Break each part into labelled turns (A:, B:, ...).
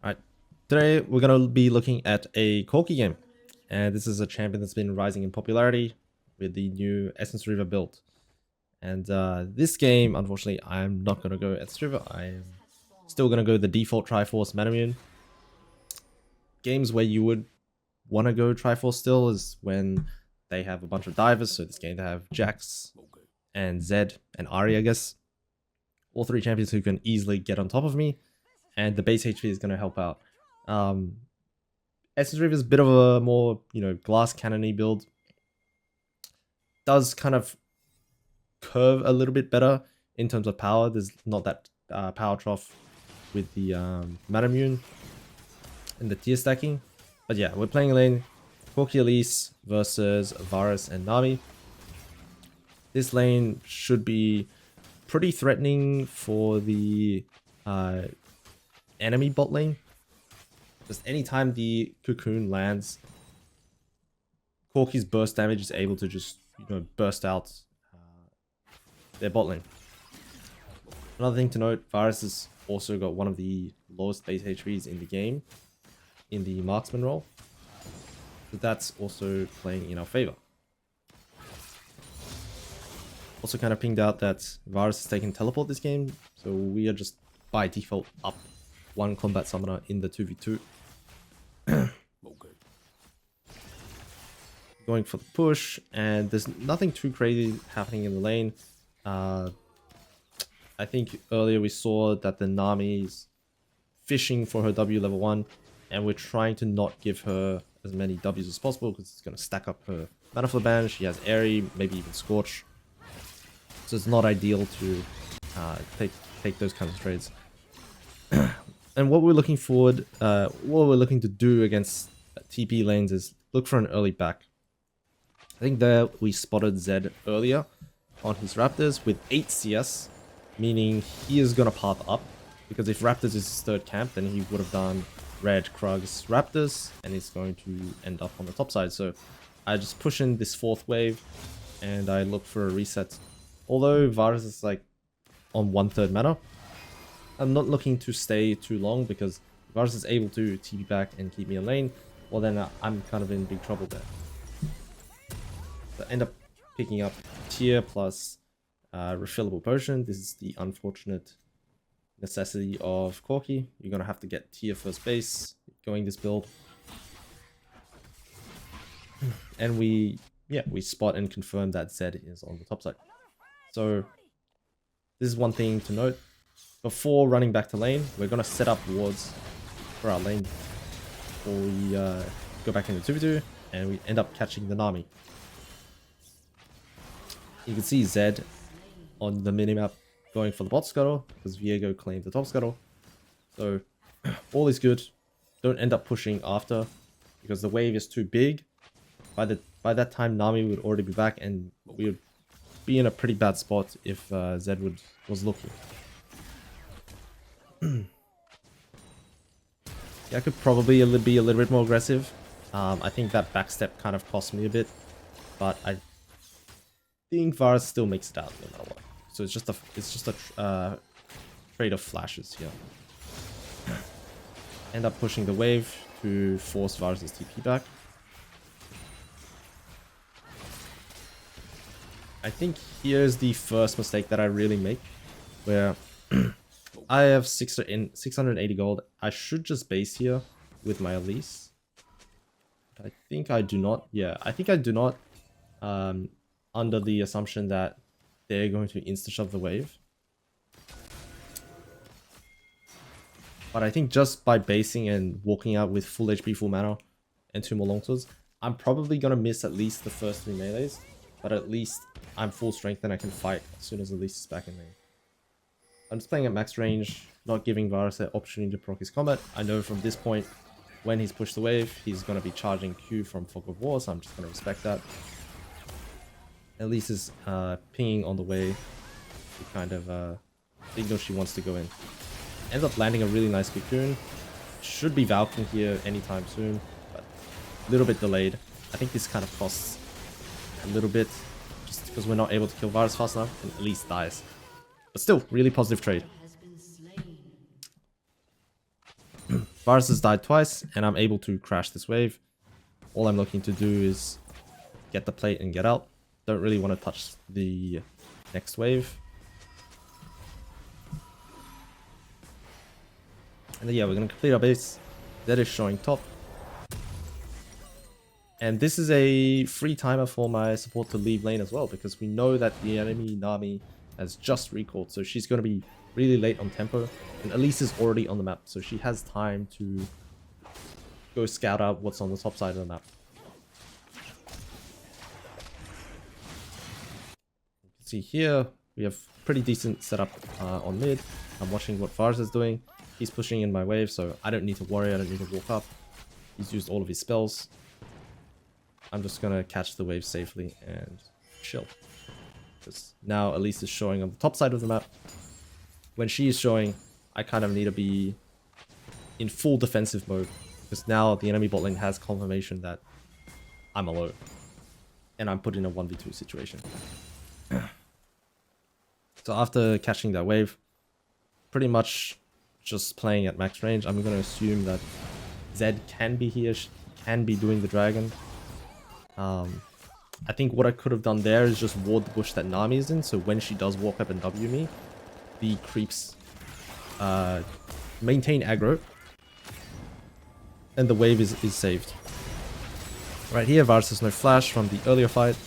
A: Alright, today we're going to be looking at a Corki game. And this is a champion that's been rising in popularity with the new Essence River build. And this game, unfortunately, I'm not going to go Essence River. I am still going to go the default Triforce Manamune. Games where you would want to go Triforce still is when they have a bunch of divers. So this game they have Jax and Zed and Ari, I guess. All three champions who can easily get on top of me. And the base HP is going to help out. Essence River is a bit of a more, glass cannony build. Does kind of curve a little bit better in terms of power. There's not that power trough with the Manamune and the tier stacking. But yeah, we're playing lane Corki Elise versus Varus and Nami. This lane should be pretty threatening for the enemy bot lane. Just anytime the cocoon lands, Corki's burst damage is able to just burst out their bot lane. Another thing to note, Varus has also got one of the lowest base HPs in the game in the marksman role. So that's also playing in our favor. Also kind of pinged out that Varus has taken teleport this game, so we are just by default up one combat summoner in the 2v2. Going for the push, and there's nothing too crazy happening in the lane. I think earlier we saw that the Nami's fishing for her W level 1, and we're trying to not give her as many Ws as possible because it's going to stack up her mana flow ban. She has Airy, maybe even Scorch. So it's not ideal to take those kinds of trades. And what we're looking forward, what we're looking to do against TP lanes is look for an early back. I think there we spotted Zed earlier on his Raptors with 8 CS, meaning he is going to path up, because if Raptors is his third camp, then he would have done Red, Krugs, Raptors, and he's going to end up on the top side. So I just push in this fourth wave, and I look for a reset. Although Varus is like on 1/3 mana, I'm not looking to stay too long, because Varus is able to TP back and keep me in lane, well then I'm kind of in big trouble there. So I end up picking up tier plus refillable potion. This is the unfortunate necessity of Corki. You're gonna have to get tier first base going this build. And we spot and confirm that Zed is on the top side. So this is one thing to note. Before running back to lane, we're gonna set up wards for our lane before we go back into 2v2, and we end up catching the Nami. You can see Zed on the minimap going for the bot scuttle because Viego claimed the top scuttle. So all is good. Don't end up pushing after because the wave is too big. By that time, Nami would already be back, and we would be in a pretty bad spot if Zed was looking. Yeah, I could probably be a little bit more aggressive. I think that backstep kind of cost me a bit, but I think Varus still makes it out no matter what. So it's just a trade of flashes here. End up pushing the wave to force Varus' TP back. I think here's the first mistake that I really make, where I have 680 gold. I should just base here with my Elise. But I think I do not. Yeah, I think I do not. Under the assumption that they're going to insta-shove the wave. But I think just by basing and walking out with full HP, full mana, and 2 more long swords, I'm probably going to miss at least the first 3 melees. But at least I'm full strength and I can fight as soon as Elise is back in lane. I'm just playing at max range, not giving Varus the opportunity to proc his combat. I know from this point, when he's pushed the wave, he's going to be charging Q from Fog of War, so I'm just going to respect that. Elise is pinging on the way to kind of signal she wants to go in. Ends up landing a really nice cocoon. Should be Valkyrie here anytime soon, but a little bit delayed. I think this kind of costs a little bit, just because we're not able to kill Varus fast enough, and Elise dies. But still, really positive trade. Varus has died twice, and I'm able to crash this wave. All I'm looking to do is get the plate and get out. Don't really want to touch the next wave. And then, yeah, we're going to complete our base. That is showing top. And this is a free timer for my support to leave lane as well, because we know that the enemy Nami has just recalled, so she's going to be really late on tempo, and Elise is already on the map, so she has time to go scout out what's on the top side of the map. You can see here we have pretty decent setup on mid. I'm watching what Varus is doing. He's pushing in my wave, so I don't need to worry, I don't need to walk up. He's used all of his spells. I'm just gonna catch the wave safely and chill. Because now Elise is showing on the top side of the map. When she is showing, I kind of need to be in full defensive mode. Because now the enemy bot lane has confirmation that I'm alone. And I'm put in a 1v2 situation. So after catching that wave, pretty much just playing at max range, I'm gonna assume that Zed can be here, she can be doing the dragon. I think what I could have done there is just ward the bush that Nami is in, so when she does walk up and W me, the creeps maintain aggro, and the wave is saved. Right here, Varus has no flash from the earlier fight,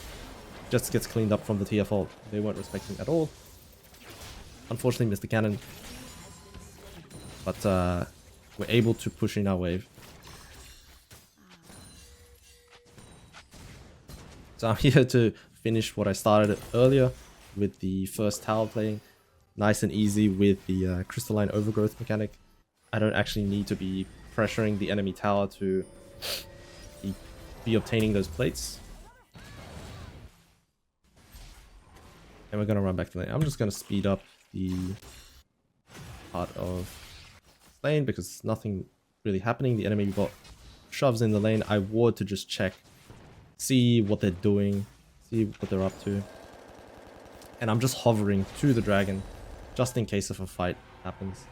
A: just gets cleaned up from the TF ult. They weren't respecting at all. Unfortunately missed the cannon, but we're able to push in our wave. So I'm here to finish what I started earlier with the first tower playing. Nice and easy with the crystalline overgrowth mechanic. I don't actually need to be pressuring the enemy tower to be obtaining those plates. And we're going to run back to lane. I'm just going to speed up the part of lane because there's nothing really happening. The enemy got shoves in the lane. I ward to just check, see what they're doing, see what they're up to. And I'm just hovering to the dragon just in case if a fight happens.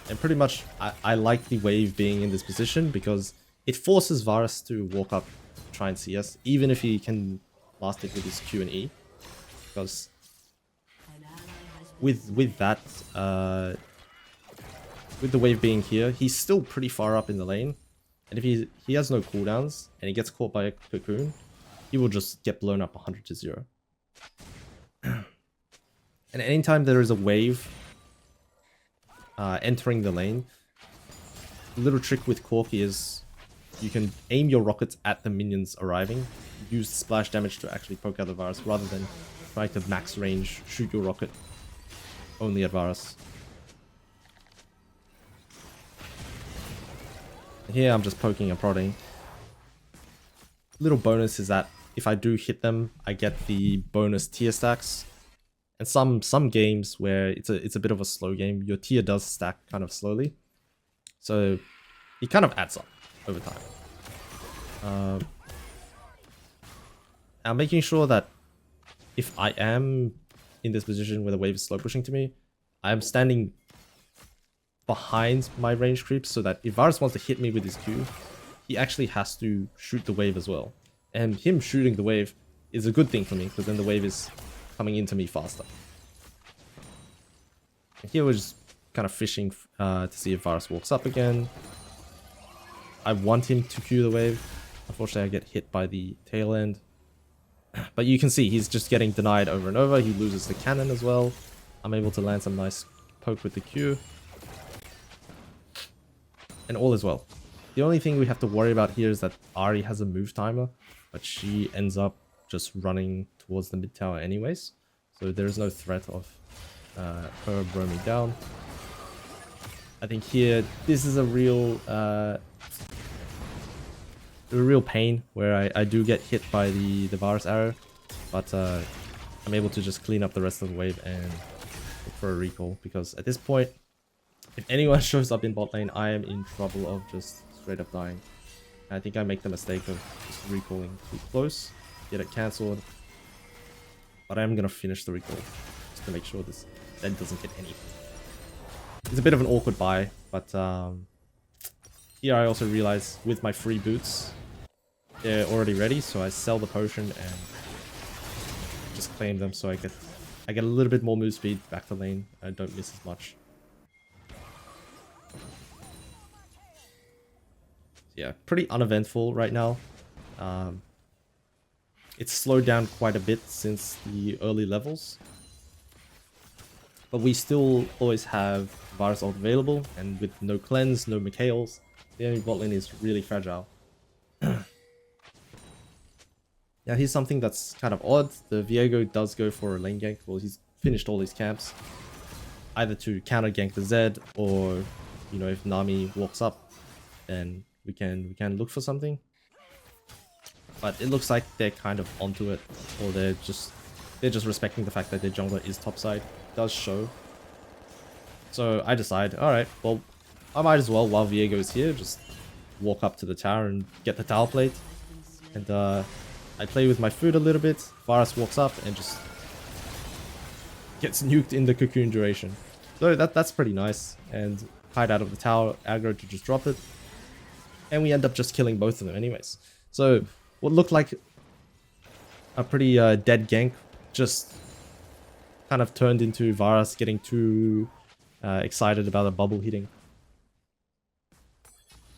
A: And pretty much I like the wave being in this position because it forces Varus to walk up, try and see us, even if he can last it with his Q and E. Because with that, with the wave being here, he's still pretty far up in the lane. And if he has no cooldowns and he gets caught by a cocoon, he will just get blown up 100 to 0. And anytime there is a wave entering the lane, the little trick with Corki is you can aim your rockets at the minions arriving, use splash damage to actually poke out the Varus rather than try to max range shoot your rocket only at Varus. Here I'm just poking and prodding. Little bonus is that if I do hit them, I get the bonus tier stacks. And some games where it's a bit of a slow game, your tier does stack kind of slowly. So it kind of adds up over time. I'm making sure that if I am in this position where the wave is slow pushing to me, I'm standing behind my range creeps so that if Varus wants to hit me with his Q, he actually has to shoot the wave as well. And him shooting the wave is a good thing for me because then the wave is coming into me faster. And here we're just kind of fishing to see if Varus walks up again. I want him to Q the wave. Unfortunately, I get hit by the tail end. But you can see he's just getting denied over and over. He loses the cannon as well. I'm able to land some nice poke with the Q. And all is well. The only thing we have to worry about here is that Ahri has a move timer, but she ends up just running towards the mid tower anyways. So there is no threat of her roaming down. I think here, this is a real pain where I do get hit by the Varus arrow, but I'm able to just clean up the rest of the wave and look for a recall, because at this point, if anyone shows up in bot lane, I am in trouble of just straight up dying. I think I make the mistake of just recalling too close, get it cancelled, But I am gonna finish the recall just to make sure this Zed doesn't get any. It's a bit of an awkward buy, but here I also realize with my free boots, they're already ready, so I sell the potion and just claim them so I get a little bit more move speed back to lane. I don't miss as much. Yeah, pretty uneventful right now. It's slowed down quite a bit since the early levels. But we still always have Varus ult available, and with no cleanse, no Mikhails, the enemy bot lane is really fragile. Now here's something that's kind of odd. The Viego does go for a lane gank. Well, he's finished all his camps. Either to counter gank the Zed, or, you know, if Nami walks up, then we can look for something. But it looks like they're kind of onto it, or they're just respecting the fact that their jungler is topside. It does show. So I decide, alright, well, I might as well, while Viego is here, just walk up to the tower and get the tower plate. And I play with my food a little bit. Varus walks up and just gets nuked in the cocoon duration. So that's pretty nice. And hide out of the tower, aggro to just drop it. And we end up just killing both of them anyways. So what looked like a pretty dead gank just kind of turned into Varus getting too excited about a bubble hitting.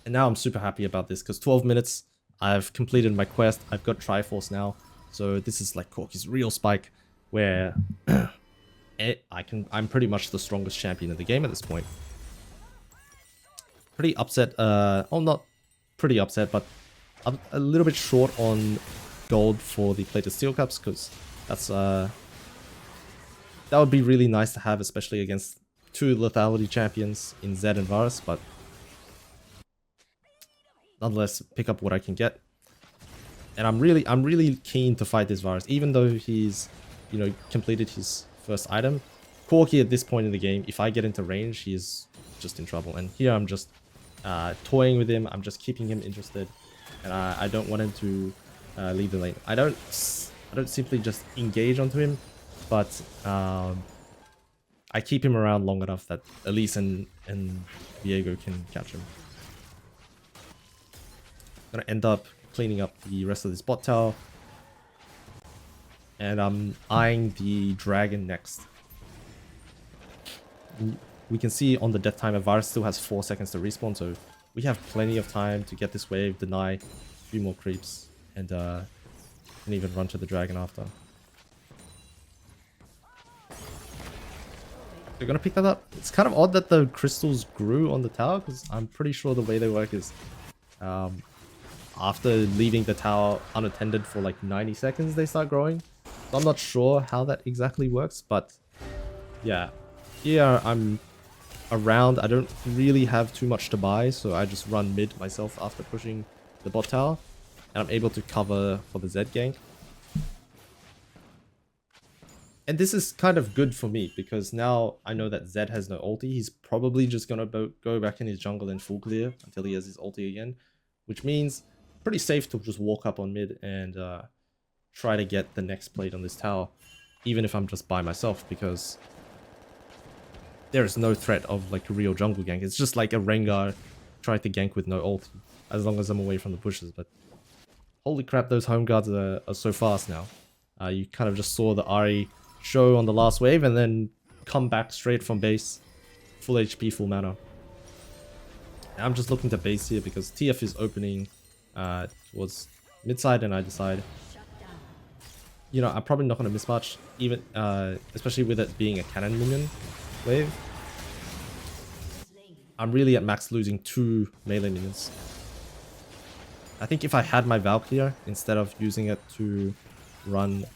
A: And now I'm super happy about this because 12 minutes, I've completed my quest, I've got Triforce now. So this is like Corki's real spike where I'm pretty much the strongest champion in the game at this point. Pretty upset, well, not pretty upset, but a little bit short on gold for the plated steel cups, because that's that would be really nice to have, especially against two lethality champions in Zed and Varus, but nonetheless pick up what I can get. And I'm really keen to fight this Varus, even though he's, you know, completed his first item. Corki at this point in the game, if I get into range, he's just in trouble. And here I'm just toying with him, I'm just keeping him interested. And I don't want him to leave the lane. I don't simply just engage onto him, but I keep him around long enough that Elise and Viego can catch him. I'm gonna end up cleaning up the rest of this bot tower. And I'm eyeing the dragon next. We can see on the death timer, Varus still has 4 seconds to respawn, so we have plenty of time to get this wave, deny a few more creeps, and can even run to the dragon after. They're gonna pick that up. It's kind of odd that the crystals grew on the tower, because I'm pretty sure the way they work is after leaving the tower unattended for like 90 seconds, they start growing. So I'm not sure how that exactly works, but yeah. Here I'm around. I don't really have too much to buy, so I just run mid myself after pushing the bot tower, and I'm able to cover for the Zed gank. And this is kind of good for me, because now I know that Zed has no ulti. He's probably just gonna go back in his jungle and full clear until he has his ulti again, which means pretty safe to just walk up on mid and try to get the next plate on this tower, even if I'm just by myself, because there is no threat of like a real jungle gank. It's just like a Rengar trying to gank with no ult, as long as I'm away from the bushes. But holy crap, those home guards are so fast now. You kind of just saw the Ahri show on the last wave and then come back straight from base, full HP, full mana. And I'm just looking to base here because TF is opening towards mid side, and I decide, you know, I'm probably not going to miss much, even especially with it being a cannon minion wave. I'm really at max losing 2 melee minions. I think if I had my Valkyrie instead of using it to run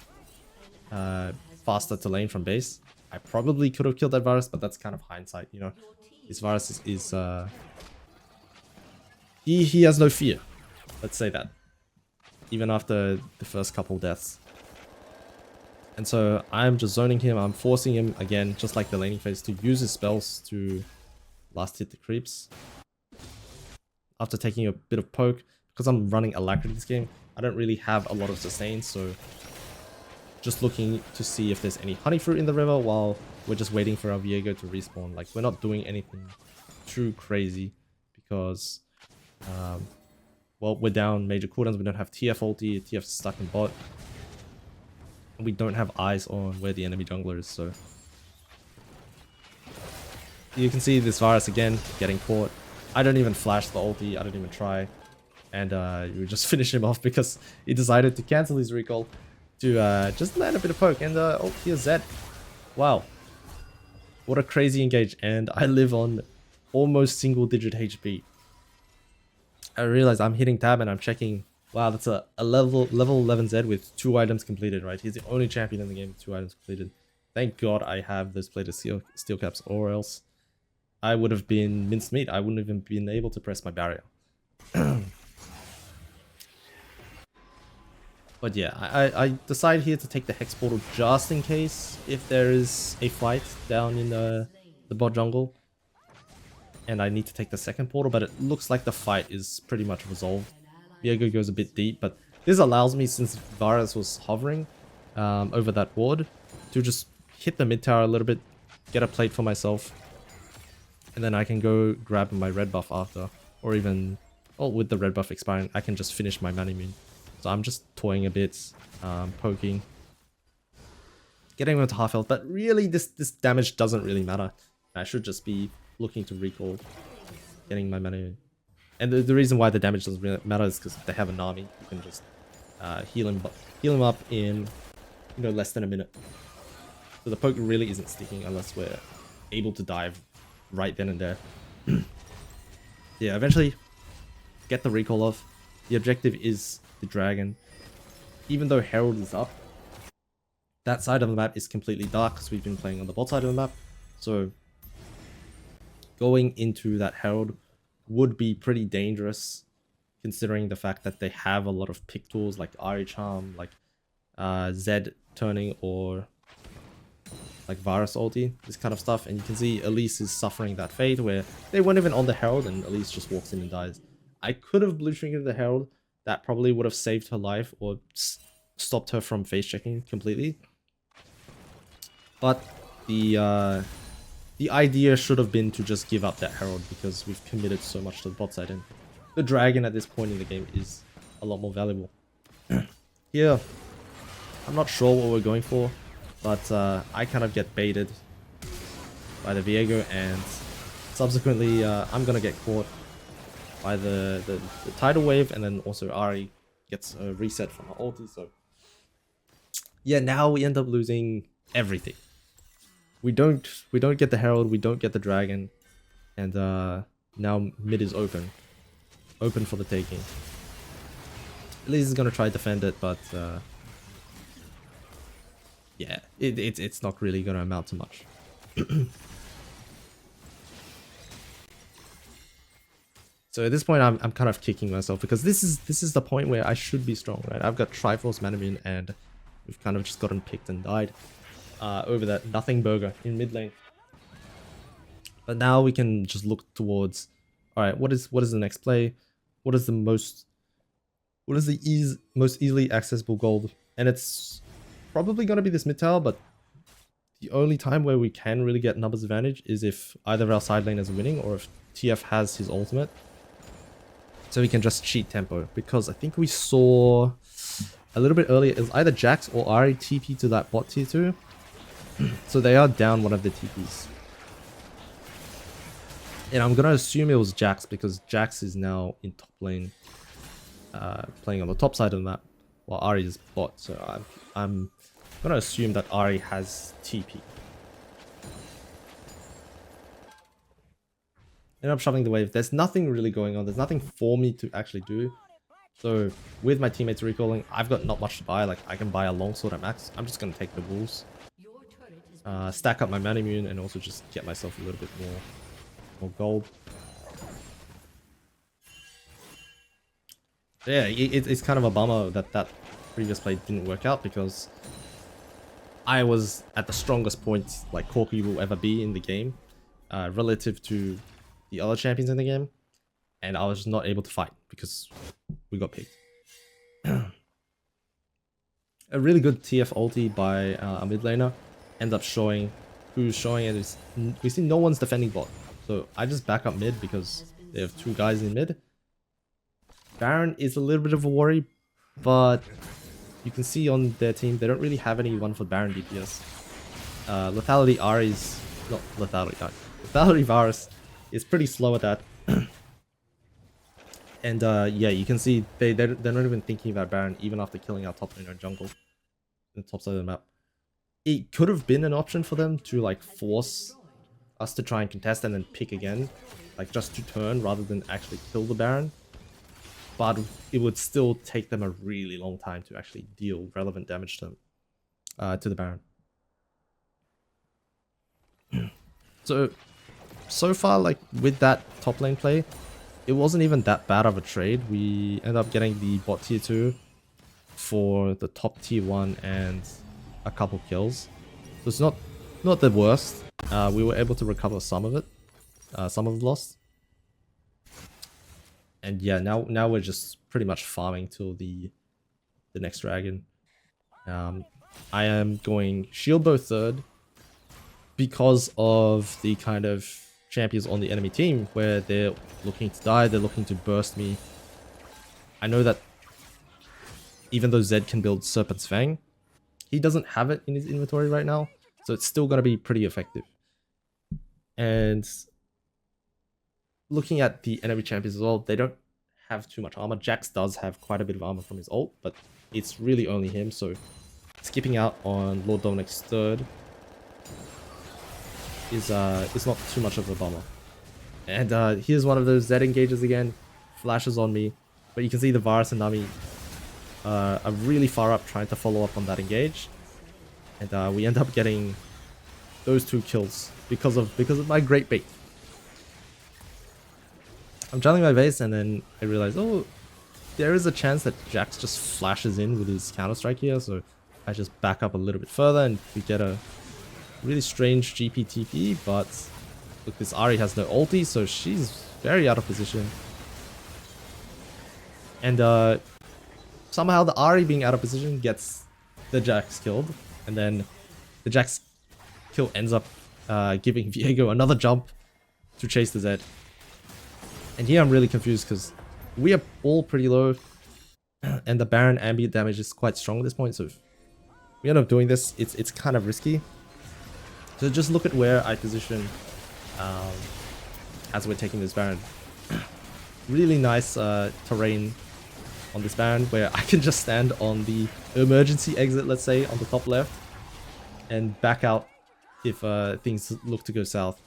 A: faster to lane from base, I probably could have killed that Varus, but that's kind of hindsight, you know. This Varus is he has no fear. Let's say that. Even after the first couple deaths. And so I'm just zoning him, I'm forcing him again, just like the laning phase, to use his spells to last hit the creeps. After taking a bit of poke, because I'm running Alacrity this game, I don't really have a lot of sustain, so just looking to see if there's any honey fruit in the river while we're just waiting for our Viego to respawn. Like, we're not doing anything too crazy because, well, we're down major cooldowns. We don't have TF ulti, TF's stuck in bot. And we don't have eyes on where the enemy jungler is, so... You can see this virus again, getting caught. I don't even flash the ulti, I don't even try. And you just finish him off because he decided to cancel his recall to just land a bit of poke. And oh, here's Zed. Wow. What a crazy engage. And I live on almost single digit HP. I realize I'm hitting tab and I'm checking. Wow, that's a level 11 Zed with 2 items completed, right? He's the only champion in the game with 2 items completed. Thank God I have those plated steel caps, or else I would have been minced meat. I wouldn't even been able to press my barrier. But yeah, I decide here to take the Hex Portal just in case if there is a fight down in the bot jungle. And I need to take the second portal, but it looks like the fight is pretty much resolved. Viego goes a bit deep, but this allows me, since Varus was hovering over that ward, to just hit the mid tower a little bit, get a plate for myself, and then I can go grab my red buff after, or even, oh, with the red buff expiring, I can just finish my mana immune. So I'm just toying a bit, poking, getting him to half health, but really this damage doesn't really matter. I should just be looking to recall, getting my mana. And the reason why the damage doesn't really matter is because they have a Nami. You can just heal him up in, you know, less than a minute. So the poke really isn't sticking unless we're able to dive right then and there. Yeah, eventually get the recall off. The objective is the dragon. Even though Herald is up, that side of the map is completely dark because we've been playing on the bot side of the map. So going into that Herald would be pretty dangerous, considering the fact that they have a lot of pick tools like Ari Charm, like Zed turning, or like Varus ulti, this kind of stuff. And you can see Elise is suffering that fate where they weren't even on the Herald and Elise just walks in and dies. I could have blue trinketed the Herald. That probably would have saved her life or stopped her from face checking completely. But the idea should have been to just give up that Herald because we've committed so much to the bot side, and the dragon at this point in the game is a lot more valuable. Here, I'm not sure what we're going for, but I kind of get baited by the Viego, and subsequently I'm gonna get caught by the tidal wave, and then also Ari gets a reset from her ulti. So yeah, now we end up losing everything. We don't get the Herald, we don't get the dragon, and now mid is open for the taking. Elise is gonna try to defend it, but yeah, it's not really gonna amount to much. So at this point, I'm kind of kicking myself because this is the point where I should be strong, right? I've got Triforce mana immune, and we've kind of just gotten picked and died over that nothing burger in mid lane. But now we can just look towards, all right, what is the next play? What is the most easily accessible gold? And it's probably going to be this mid tower, but the only time where we can really get numbers advantage is if either of our side laners are winning or if TF has his ultimate. So we can just cheat tempo, because I think we saw a little bit earlier, it was either Jax or Ari TP to that bot tier 2. So they are down one of the TPs. And I'm going to assume it was Jax because Jax is now in top lane, playing on the top side of the map, while Ari is bot. So I'm going to assume that Ari has TP. And I'm shoving the wave. There's nothing really going on. There's nothing for me to actually do. So with my teammates recalling, I've got not much to buy. Like, I can buy a longsword at max. I'm just going to take the wolves. Stack up my mana immune and also just get myself a little bit more gold. Yeah, it's kind of a bummer that previous play didn't work out, because I was at the strongest point like Corki will ever be in the game, relative to the other champions in the game, and I was just not able to fight because we got picked. a really good TF ulti by a mid laner ends up showing who's showing it. We see no one's defending bot. So I just back up mid because they have 2 guys in mid. Baron is a little bit of a worry, but you can see on their team they don't really have anyone for Baron DPS. Lethality Ahri's not Lethality Ahri. Lethality Varus is pretty slow at that. And yeah, you can see they're not even thinking about Baron even after killing our top laner jungle in the top side of the map. It could have been an option for them to like force us to try and contest and then pick again, like just to turn rather than actually kill the Baron. But it would still take them a really long time to actually deal relevant damage to the Baron. So far, like with that top lane play, it wasn't even that bad of a trade. We ended up getting the bot tier 2 for the top tier 1 and a couple kills. So it's not the worst. We were able to recover some of it, some of the loss. And yeah, now we're just pretty much farming till the next dragon. I am going shield bow 3rd because of the kind of champions on the enemy team where they're looking to die, they're looking to burst me. I know that even though Zed can build Serpent's Fang, he doesn't have it in his inventory right now, so it's still going to be pretty effective. And looking at the enemy champions as well, they don't have too much armor. Jax does have quite a bit of armor from his ult, but it's really only him, so skipping out on Lord Dominic's 3rd is not too much of a bummer. And here's one of those Z engages again, flashes on me, but you can see the Varus and Nami are really far up trying to follow up on that engage, and we end up getting those 2 kills because of my great bait. I'm jungling my base and then I realize, oh, there is a chance that Jax just flashes in with his counter strike here, so I just back up a little bit further and we get a really strange GPTP, but look, this Ahri has no ulti, so she's very out of position. And somehow the Ahri being out of position gets the Jax killed, and then the Jax kill ends up giving Viego another jump to chase the Zed. And here I'm really confused because we are all pretty low, and the Baron ambient damage is quite strong at this point, so if we end up doing this, it's kind of risky. So just look at where I position as we're taking this Baron. Really nice terrain on this Baron where I can just stand on the emergency exit, let's say, on the top left, and back out if things look to go south.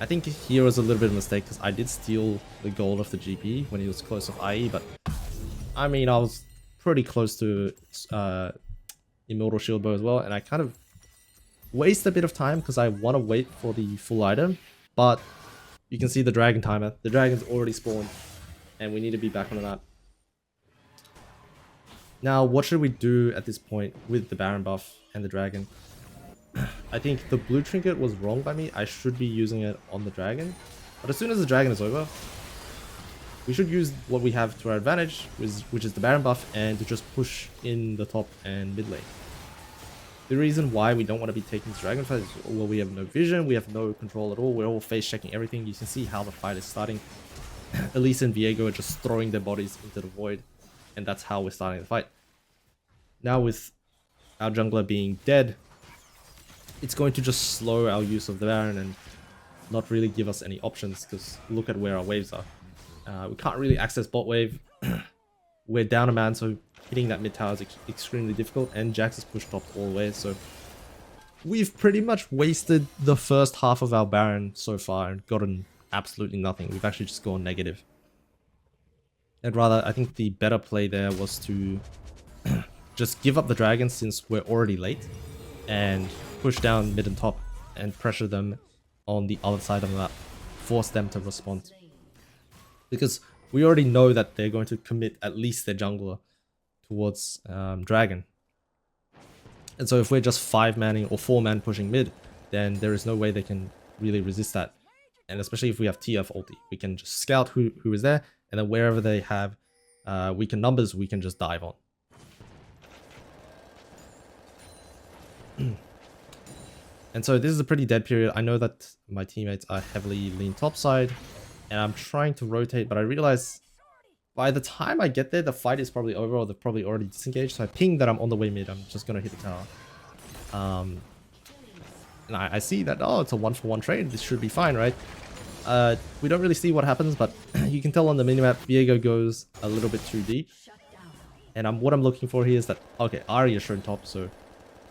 A: I think here was a little bit of a mistake because I did steal the gold of the GP when he was close of IE, but I mean, I was pretty close to Immortal Shield Bow as well, and I kind of waste a bit of time because I want to wait for the full item, but you can see the dragon timer. The dragon's already spawned, and we need to be back on the map. Now, what should we do at this point with the Baron buff and the dragon? I think the blue trinket was wrong by me. I should be using it on the dragon, but as soon as the dragon is over, we should use what we have to our advantage, which is the Baron buff, and to just push in the top and mid lane. The reason why we don't want to be taking this dragon fight is, well, we have no vision, we have no control at all, we're all face checking everything. You can see how the fight is starting. Elise and Viego are just throwing their bodies into the void, and that's how we're starting the fight. Now with our jungler being dead, it's going to just slow our use of the Baron and not really give us any options, because look at where our waves are. We can't really access bot wave. We're down a man, so hitting that mid tower is extremely difficult, and Jax is pushed top all the way, so we've pretty much wasted the first half of our Baron so far and gotten absolutely nothing. We've actually just gone negative. And rather, I think the better play there was to just give up the dragon since we're already late, and push down mid and top and pressure them on the other side of the map. Force them to respond. Because we already know that they're going to commit at least their jungler towards dragon. And so if we're just 5-manning or 4-man pushing mid, then there is no way they can really resist that. And especially if we have TF ulti, we can just scout who is there, and then wherever they have weaker numbers we can just dive on. And so this is a pretty dead period. I know that my teammates are heavily lean topside, and I'm trying to rotate, but I realize by the time I get there, the fight is probably over, or they're probably already disengaged. So I ping that I'm on the way mid. I'm just gonna hit the tower. And I see that, oh, it's a 1-for-1 trade. This should be fine, right? We don't really see what happens, but you can tell on the minimap, Viego goes a little bit too deep. And what I'm looking for here is that, okay, Ahri is shown top, so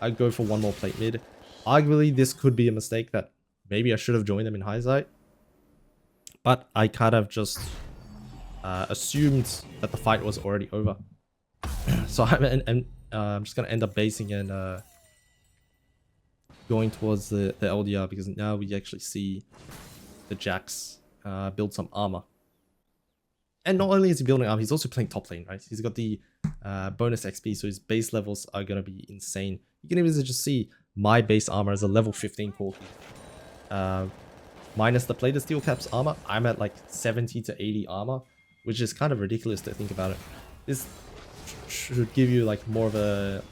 A: I go for one more plate mid. Arguably, this could be a mistake that maybe I should have joined them in hindsight. But I kind of just assumed that the fight was already over. So I'm just going to end up basing and going towards the LDR, because now we actually see the Jax build some armor. And not only is he building armor, he's also playing top lane, right? He's got the bonus XP, so his base levels are going to be insane. You can even just see my base armor is a level 15 Corki. Minus the plated steel caps armor, I'm at like 70 to 80 armor, which is kind of ridiculous to think about it. This should give you like more of a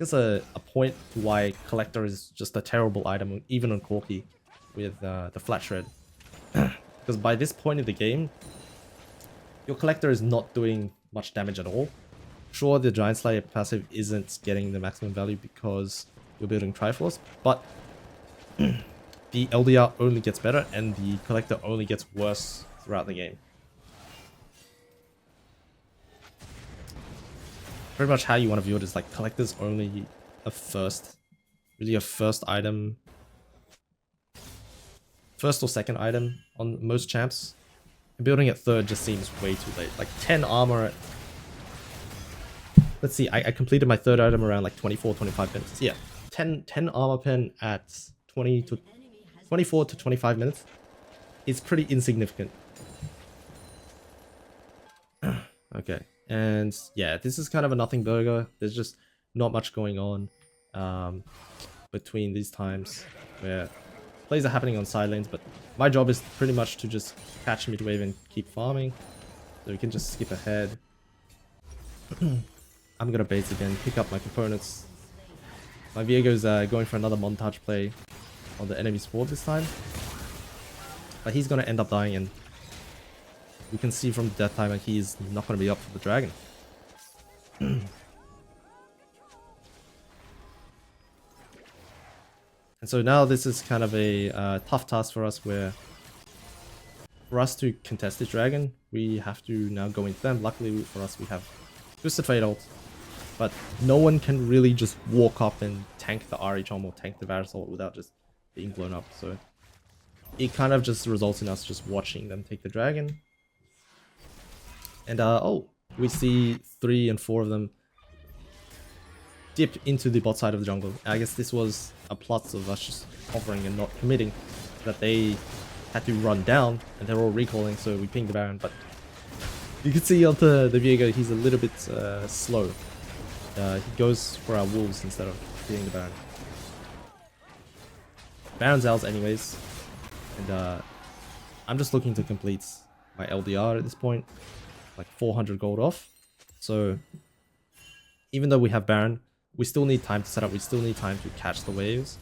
A: a point to why Collector is just a terrible item, even on Corki with the flat shred. Because by this point in the game, your Collector is not doing much damage at all. Sure, the Giant Slayer passive isn't getting the maximum value because you're building Triforce, but the LDR only gets better and the Collector only gets worse throughout the game. Pretty much how you want to view it is like Collector's only really a first item, first or second item on most champs. And building at third just seems way too late. Like 10 armor at... Let's see, I completed my third item around like 24-25 minutes. Yeah, 10 armor pen at 24 to 25 minutes is pretty insignificant. Okay, and yeah, this is kind of a nothing burger. There's just not much going on between these times where plays are happening on side lanes, but my job is pretty much to just catch mid wave and keep farming. So we can just skip ahead. I'm gonna base again, pick up my components. My Viego's going for another montage play on the enemy's board this time. But he's gonna end up dying, and we can see from the death timer he's not gonna be up for the dragon. And so now this is kind of a tough task for us, where for us to contest this dragon, we have to now go into them. Luckily for us, we have Twisted Fate ult, but no one can really just walk up and tank the Ahri Chom or tank the Varus ult without just being blown up. So it kind of just results in us just watching them take the dragon. And oh, we see 3 and 4 of them dip into the bot side of the jungle. I guess this was a plot of us just hovering and not committing, that they had to run down and they're all recalling, so we pinged the Baron. But you can see onto the Viego, he's a little bit slow. He goes for our wolves instead of hitting the Baron. Baron's ours anyways, and I'm just looking to complete my LDR at this point, like 400 gold off. So even though we have Baron, we still need time to set up, we still need time to catch the waves.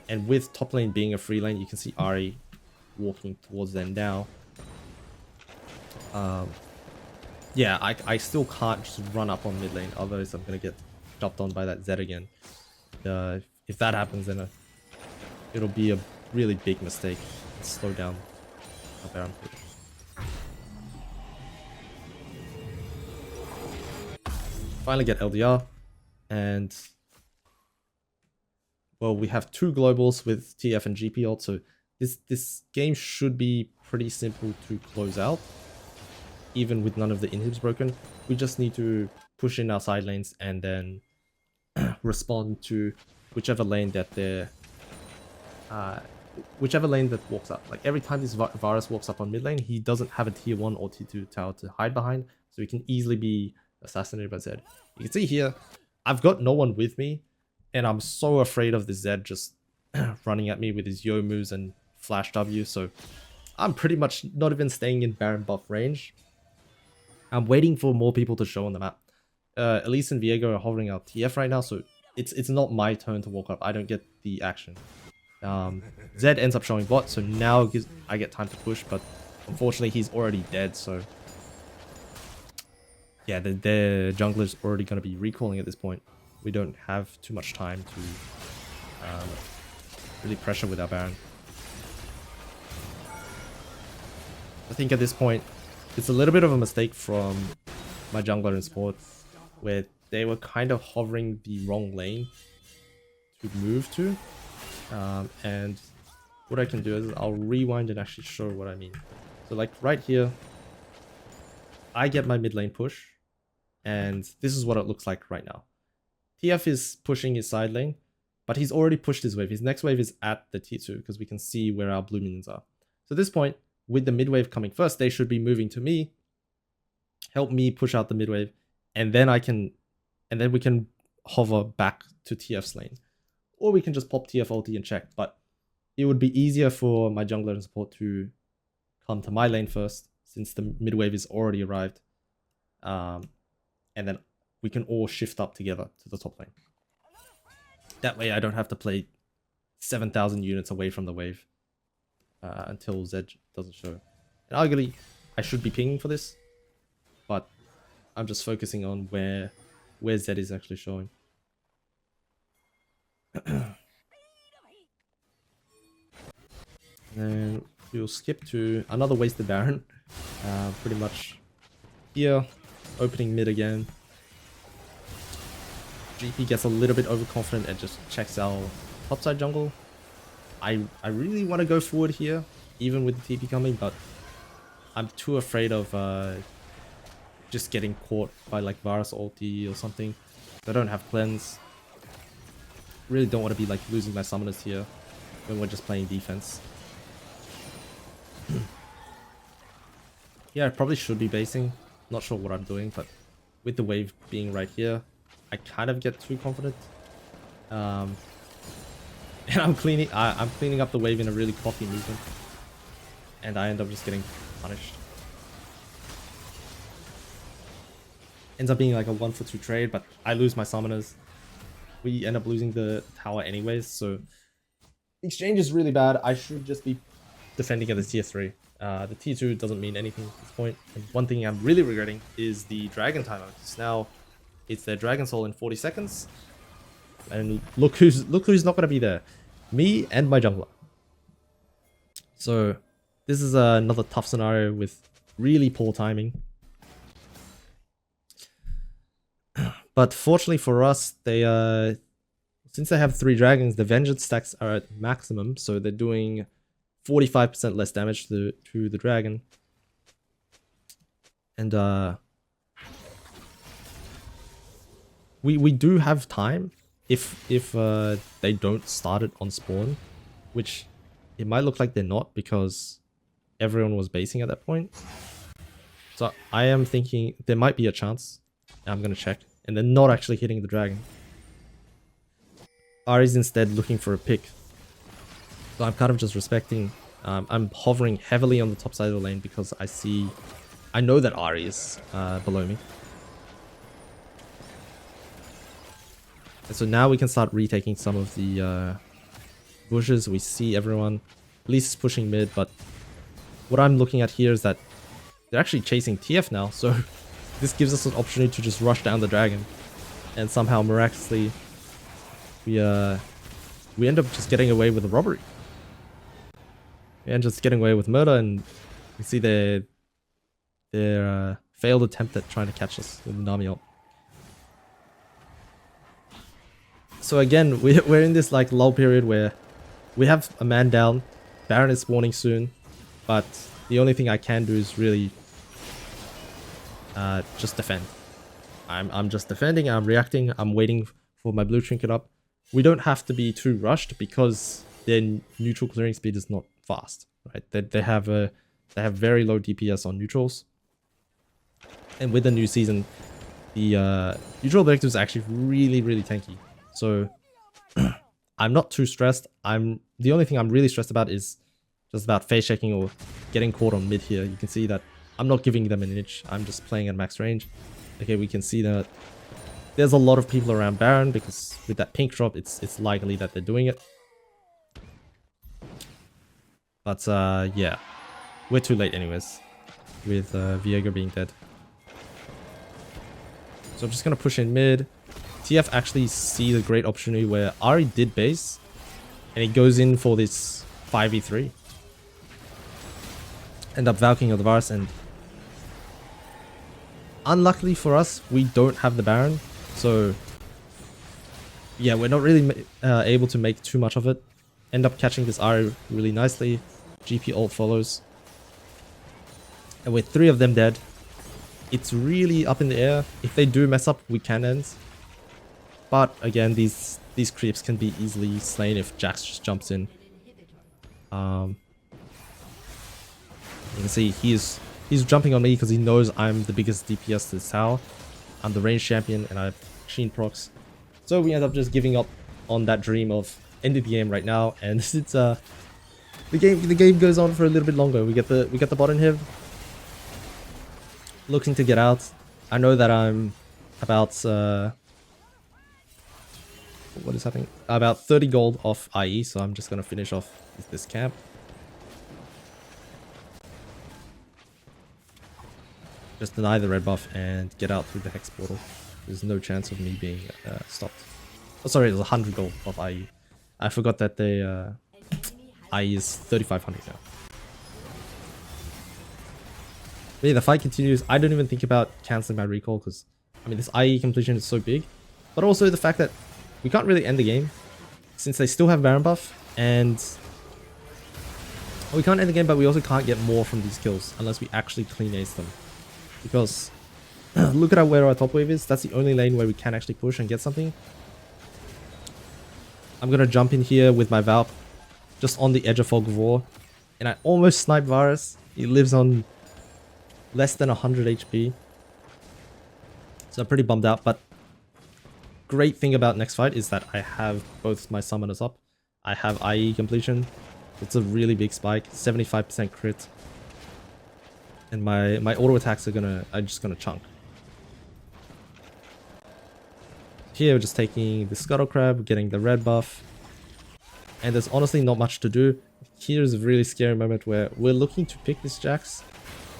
A: And with top lane being a free lane, you can see Ahri walking towards them now. Yeah, I still can't just run up on mid lane, otherwise I'm gonna get jumped on by that Zed again. If that happens, then it'll be a really big mistake. Slow down a Baron push. Finally get LDR, and well, we have 2 globals with TF and GP ult, so this game should be pretty simple to close out, even with none of the inhibs broken. We just need to push in our side lanes and then respond to whichever lane that whichever lane that walks up. Like every time this Varus walks up on mid lane, he doesn't have a tier 1 or tier 2 tower to hide behind, so he can easily be assassinated by Zed. You can see here, I've got no one with me, and I'm so afraid of the Zed just running at me with his Yo moves and Flash W, so I'm pretty much not even staying in Baron buff range. I'm waiting for more people to show on the map. Elise and Viego are hovering our TF right now, so it's not my turn to walk up. I don't get the action. Zed ends up showing bot, so now I get time to push, but unfortunately he's already dead, so yeah, the jungler's already going to be recalling at this point. We don't have too much time to really pressure with our Baron. I think at this point, it's a little bit of a mistake from my jungler in support, where they were kind of hovering the wrong lane to move to. And what I can do is I'll rewind and actually show what I mean. So like right here, I get my mid lane push, and this is what it looks like right now. TF is pushing his side lane, but he's already pushed his wave. His next wave is at the T2 because we can see where our blue minions are. So at this point, with the mid wave coming first, they should be moving to me, help me push out the mid wave, and then we can hover back to TF's lane. Or we can just pop TF ulti and check, but it would be easier for my jungler and support to come to my lane first, since the mid wave is already arrived. And then we can all shift up together to the top lane. That way I don't have to play 7,000 units away from the wave until Zed doesn't show. And arguably, I should be pinging for this, but I'm just focusing on where Zed is actually showing. And we'll skip to another wasted Baron. Pretty much here, opening mid again. GP gets a little bit overconfident and just checks our topside jungle. I really want to go forward here, even with the TP coming, but I'm too afraid of just getting caught by like Varus ulti or something. I don't have cleanse. Really don't want to be like losing my summoners here when we're just playing defense. Yeah, I probably should be basing. Not sure what I'm doing, but with the wave being right here, I kind of get too confident. And I'm cleaning up the wave in a really cocky movement, and I end up just getting punished. Ends up being like a 1-for-2 trade, but I lose my summoners. We end up losing the tower anyways, so the exchange is really bad. I should just be defending at the tier 3. The tier 2 doesn't mean anything at this point. And one thing I'm really regretting is the dragon timer. Because now it's their dragon soul in 40 seconds. And look who's not going to be there. Me and my jungler. So this is another tough scenario with really poor timing. But fortunately for us, they since they have 3 dragons, the vengeance stacks are at maximum, so they're doing 45% less damage to the dragon. And we do have time if they don't start it on spawn, which it might look like they're not because everyone was basing at that point. So I am thinking there might be a chance. I'm gonna check. And they're not actually hitting the dragon. Ahri's instead looking for a pick. So I'm kind of just respecting. I'm hovering heavily on the top side of the lane because I know that Ahri is below me. And so now we can start retaking some of the bushes. We see everyone. Elise is pushing mid, but what I'm looking at here is that they're actually chasing TF now, so this gives us an opportunity to just rush down the dragon, and somehow miraculously we end up just getting away with a robbery. And just getting away with murder, and we see their failed attempt at trying to catch us with the Nami ult. So again, we're in this like lull period where we have a man down, Baron is spawning soon, but the only thing I can do is really just defend. I'm just defending, I'm reacting, I'm waiting for my blue trinket up. We don't have to be too rushed because their neutral clearing speed is not fast, right? They have very low DPS on neutrals. And with the new season, the neutral objective is actually really tanky. So I'm not too stressed. The only thing I'm really stressed about is just about face checking or getting caught on mid here. You can see that I'm not giving them an inch. I'm just playing at max range. Okay, we can see that there's a lot of people around Baron because with that pink drop, it's likely that they're doing it. But yeah, we're too late anyways with Viego being dead. So I'm just going to push in mid. TF actually see the great opportunity where Ari did base and he goes in for this 5v3. End up Valking of the Varus, and unluckily for us, we don't have the Baron. So yeah, we're not really able to make too much of it. End up catching this Ari really nicely. GP ult follows. And with 3 of them dead, it's really up in the air. If they do mess up, we can end. But again, these creeps can be easily slain if Jax just jumps in. You can see he's jumping on me because he knows I'm the biggest DPS to this tower. I'm the range champion and I have Sheen procs. So we end up just giving up on that dream of ending the game right now, and it's the game goes on for a little bit longer. We get the bot inhib. Looking to get out. I know that I'm about what is happening? About 30 gold off IE, so I'm just gonna finish off this camp. Just deny the red buff and get out through the hex portal. There's no chance of me being stopped. Oh, sorry, it was 100 gold off IE. I forgot that they IE is 3,500 now. But yeah, the fight continues. I don't even think about cancelling my recall because, I mean, this IE completion is so big. But also the fact that we can't really end the game since they still have Baron buff, and we can't end the game, but we also can't get more from these kills unless we actually clean ace them. Because look at where our top wave is. That's the only lane where we can actually push and get something. I'm gonna jump in here with my Valk just on the edge of Fog of War, and I almost sniped Varus. He lives on less than 100 HP. So I'm pretty bummed out, but great thing about next fight is that I have both my summoners up. I have IE completion. It's a really big spike, 75% crit. And my auto attacks are just gonna chunk. Here we're just taking the Scuttle Crab, getting the red buff. And there's honestly not much to do. Here's a really scary moment where we're looking to pick this Jax.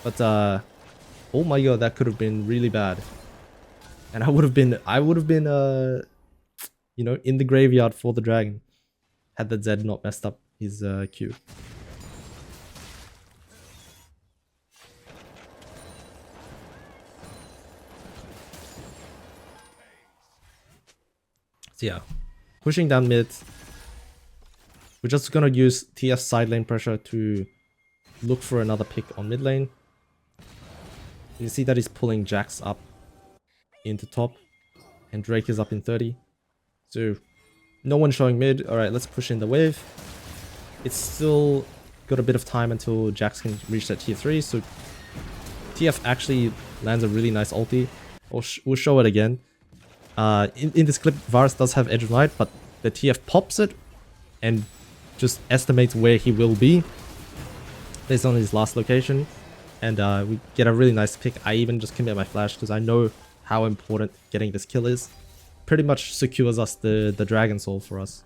A: But oh my god, that could have been really bad. And I would have been you know, in the graveyard for the dragon had that Zed not messed up his Q. So yeah, pushing down mid. We're just gonna use TF's side lane pressure to look for another pick on mid lane. You see that he's pulling Jax up into top, and Drake is up in 30. So no one showing mid. Alright, let's push in the wave. It's still got a bit of time until Jax can reach that tier 3, so TF actually lands a really nice ulti. We'll show it again. In this clip, Varus does have Edge of Light, but the TF pops it and just estimates where he will be based on his last location. And we get a really nice pick. I even just commit my flash because I know how important getting this kill is. Pretty much secures us the Dragon Soul for us.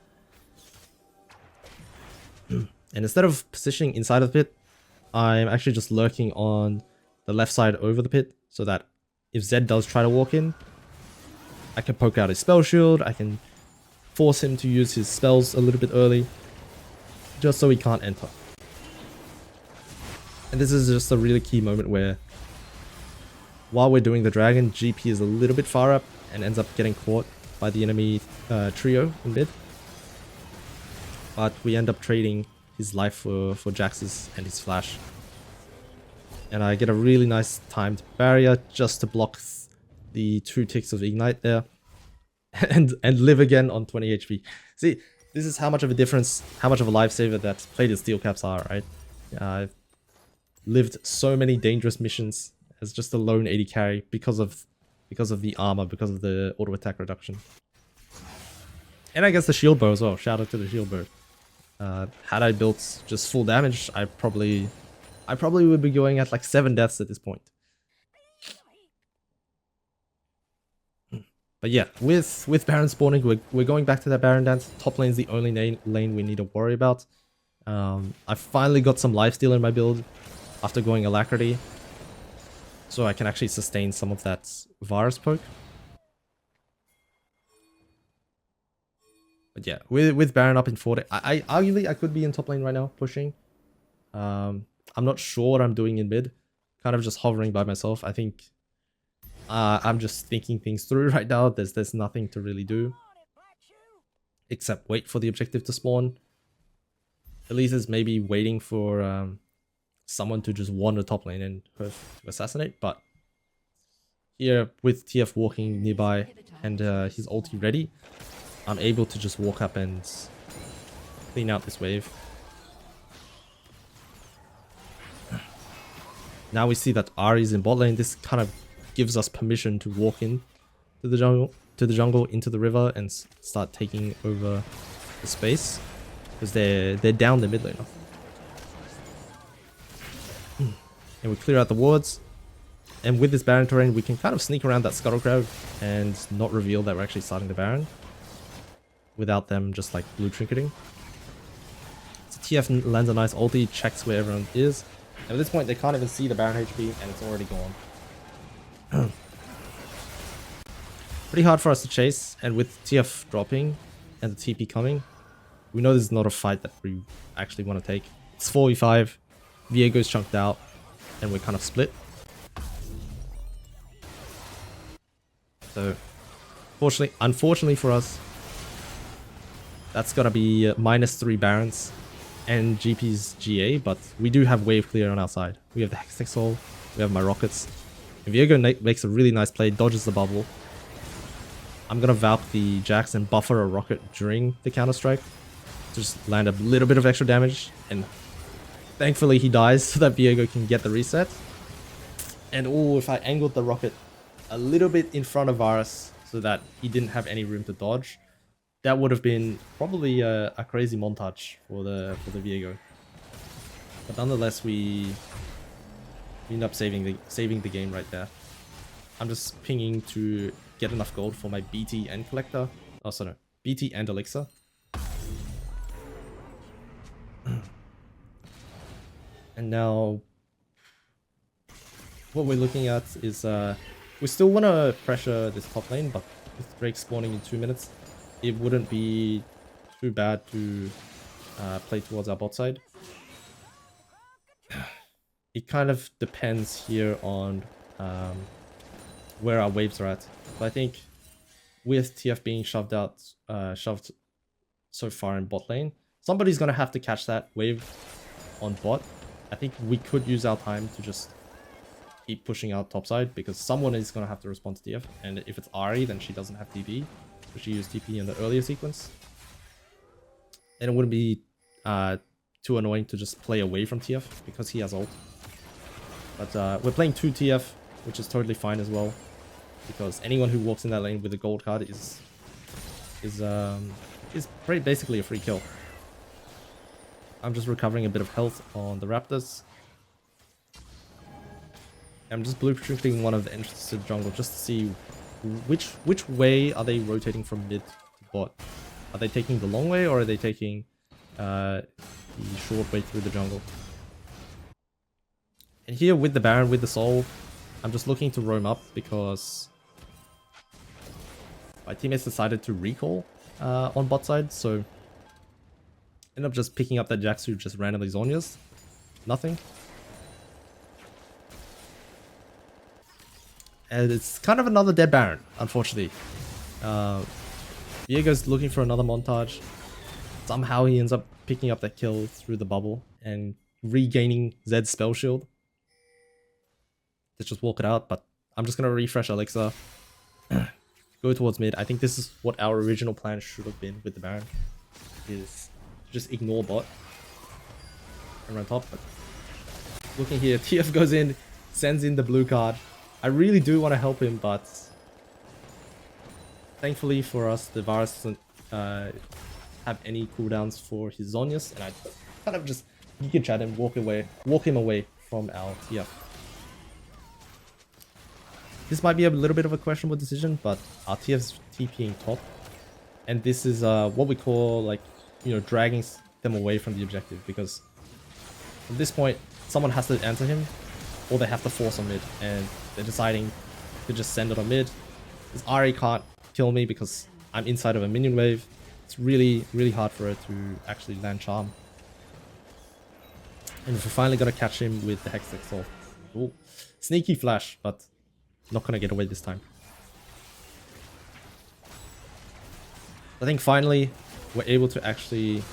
A: And instead of positioning inside of the pit, I'm actually just lurking on the left side over the pit so that if Zed does try to walk in, I can poke out his spell shield, I can force him to use his spells a little bit early, just so he can't enter. And this is just a really key moment where, while we're doing the dragon, GP is a little bit far up and ends up getting caught by the enemy trio in mid. But we end up trading his life for Jax's and his flash. And I get a really nice timed barrier just to block the 2 ticks of Ignite there. And live again on 20 HP. See, this is how much of a difference, how much of a lifesaver that plated steel caps are, right? I've lived so many dangerous missions as just a lone 80 carry because of the armor, because of the auto attack reduction. And I guess the shield bow as well. Shout out to the shield bow. Had I built just full damage, I probably would be going at like 7 deaths at this point. But yeah, with Baron spawning, we're going back to that Baron dance. Top lane's the only lane we need to worry about. I finally got some lifesteal in my build after going Alacrity, so I can actually sustain some of that Varus poke. But yeah, with Baron up in 40, I arguably I could be in top lane right now pushing. I'm not sure what I'm doing in mid, kind of just hovering by myself. I think I'm just thinking things through right now. There's nothing to really do except wait for the objective to spawn. At least it's maybe waiting for someone to just wander top lane and to assassinate. But here with TF walking nearby and his ulti ready, I'm able to just walk up and clean out this wave. Now we see that Ahri's in bot lane. This kind of gives us permission to walk in to the jungle, into the river, and start taking over the space because they're down the mid lane. And we clear out the wards. And with this Baron terrain, we can kind of sneak around that scuttle crowd and not reveal that we're actually starting the Baron without them just like blue trinketing. So TF lands a nice ulti, checks where everyone is. And at this point, they can't even see the Baron HP, and it's already gone. Pretty hard for us to chase, and with TF dropping and the TP coming, we know this is not a fight that we actually want to take. It's 4v5, Viego's chunked out, and we're kind of split. So, unfortunately for us, that's gonna be -3 Barons and GP's GA, but we do have wave clear on our side. We have the Hextech Soul, we have my rockets. And Viego makes a really nice play, dodges the bubble. I'm gonna Valk the Jax and buffer a rocket during the counter-strike to just land a little bit of extra damage, and thankfully he dies so that Viego can get the reset. And oh, if I angled the rocket a little bit in front of Varus so that he didn't have any room to dodge, that would have been probably a crazy montage for the Viego. But nonetheless, we end up saving the game right there. I'm just pinging to get enough gold for my BT and collector. Oh, sorry, no, BT and elixir. And now, what we're looking at is we still want to pressure this top lane, but with Drake spawning in 2 minutes, it wouldn't be too bad to play towards our bot side. It kind of depends here on where our waves are at. But I think with TF being shoved so far in bot lane, somebody's gonna have to catch that wave on bot. I think we could use our time to just keep pushing out topside because someone is gonna have to respond to TF. And if it's Ahri, then she doesn't have TP. She used TP in the earlier sequence, and it wouldn't be too annoying to just play away from TF because he has ult. But we're playing 2 TF, which is totally fine as well, because anyone who walks in that lane with a gold card is basically a free kill. I'm just recovering a bit of health on the Raptors. I'm just blueprinting one of the entrances to the jungle just to see which way are they rotating from mid to bot. Are they taking the long way, or are they taking the short way through the jungle? And here with the Baron, with the Soul, I'm just looking to roam up because my teammates decided to recall on bot side, so end up just picking up that Jax who just randomly Zhonya's. Nothing. And it's kind of another dead Baron, unfortunately. Viego's looking for another montage. Somehow he ends up picking up that kill through the bubble and regaining Zed's spell shield. Let's just walk it out, but I'm just going to refresh Elixir. Go towards mid. I think this is what our original plan should have been with the Baron. Is just ignore bot and run top. But looking here, TF goes in, sends in the blue card. I really do want to help him, but thankfully for us, the Varus have any cooldowns for his Zhonya's, and I kind of just Giga Chat him, walk him away from our TF. This might be a little bit of a questionable decision, but our TF's TPing top, and this is what we call, like, you know, dragging them away from the objective, because at this point someone has to answer him, or they have to force on mid, and they're deciding to just send it on mid. This Ari can't kill me because I'm inside of a minion wave. It's really hard for her to actually land charm. And we're finally gonna catch him with the Hextech Soul. Ooh. Sneaky flash, but not gonna get away this time. I think finally we're able to actually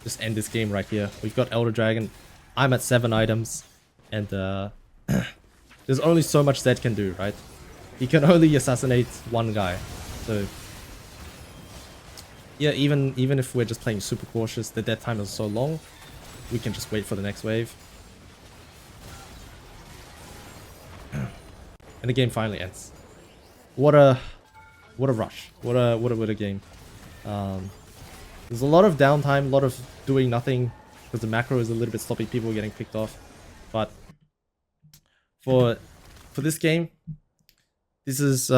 A: just end this game right here. We've got Elder Dragon. I'm at 7 items, and there's only so much Zed can do, right? He can only assassinate one guy. So yeah, even if we're just playing super cautious, the dead time is so long, we can just wait for the next wave. And the game finally ends. What a rush. What a game. There's a lot of downtime, a lot of doing nothing, because the macro is a little bit sloppy, people are getting picked off. But for this game, this is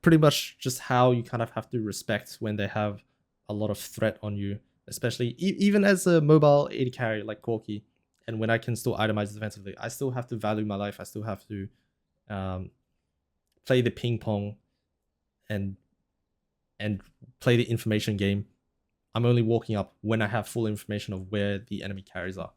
A: pretty much just how you kind of have to respect when they have a lot of threat on you, especially even as a mobile AD carry like Corki, and when I can still itemize defensively, I still have to value my life. I still have to play the ping pong and play the information game. I'm only walking up when I have full information of where the enemy carries are.